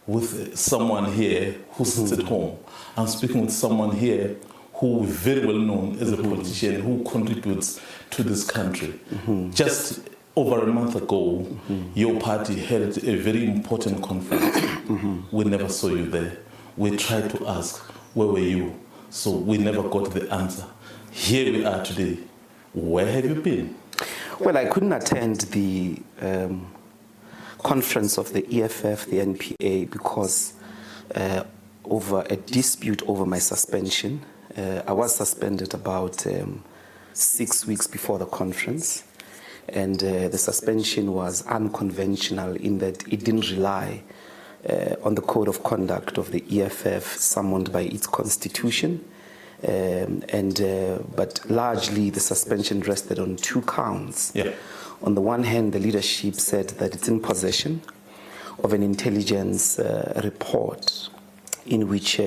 with someone here who sits at home. I'm speaking with someone here who is very well known as a politician who contributes to this country. Just over a month ago, your party held a very important conference. We never saw you there. We tried to ask, where were you? So we never got the answer. Here we are today. Where have you been? Well, I couldn't attend the conference of the EFF, the NPA, because over a dispute over my suspension. I was suspended about 6 weeks before the conference, and the suspension was unconventional in that it didn't rely on the code of conduct of the EFF summoned by its constitution. But largely the suspension rested on 2 counts. Yeah. On the one hand, the leadership said that it's in possession of an intelligence report in which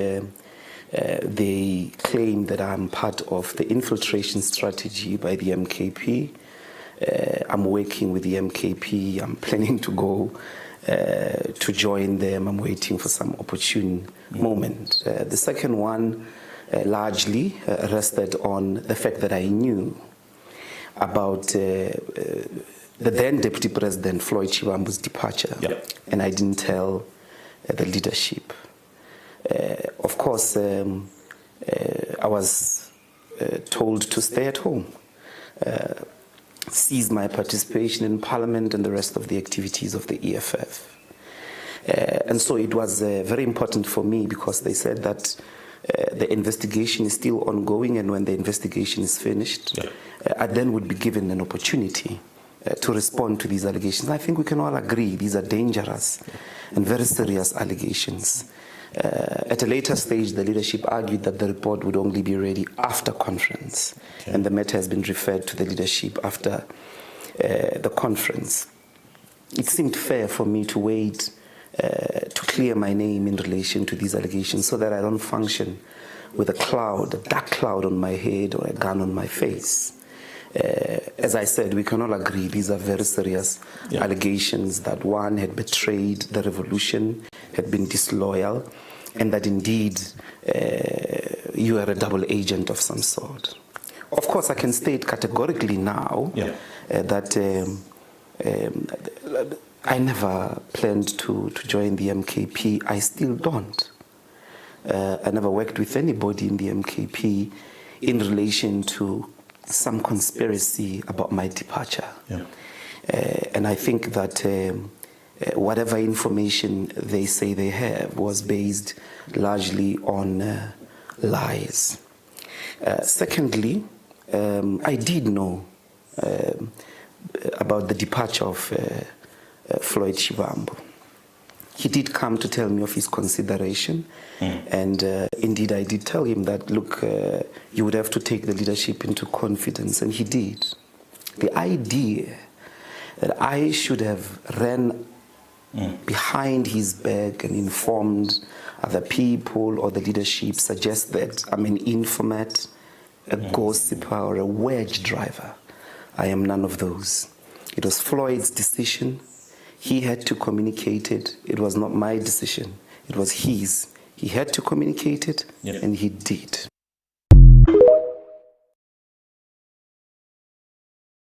they claim that I'm part of the infiltration strategy by the MKP. I'm working with the MKP. I'm planning to go to join them. I'm waiting for some opportune moment. The second one largely rested on the fact that I knew about the then Deputy President Floyd Shivambu's departure, and I didn't tell the leadership. Of course, I was told to stay at home, cease my participation in Parliament and the rest of the activities of the EFF. And so it was very important for me because they said that the investigation is still ongoing, and when the investigation is finished, I then would be given an opportunity to respond to these allegations. I think we can all agree these are dangerous and very serious allegations. At a later stage, the leadership argued that the report would only be ready after conference, and the matter has been referred to the leadership after the conference. It seemed fair for me to wait to clear my name in relation to these allegations so that I don't function with a cloud, a dark cloud on my head or a gun on my face. As I said, we can all agree these are very serious allegations that one had betrayed the revolution, had been disloyal, and that indeed you are a double agent of some sort. Of course, I can state categorically now that I never planned to join the MKP. I still don't. I never worked with anybody in the MKP in relation to some conspiracy about my departure. And I think that whatever information they say they have was based largely on lies. Secondly, I did know about the departure of Floyd Shivambu. He did come to tell me of his consideration, and indeed I did tell him that, look, you would have to take the leadership into confidence, and he did. The idea that I should have ran behind his back and informed other people or the leadership suggests that I'm an informant, a gossiper, or a wedge driver. I am none of those. It was Floyd's decision. He had to communicate it. It was not my decision. It was his. He had to communicate it, and he did.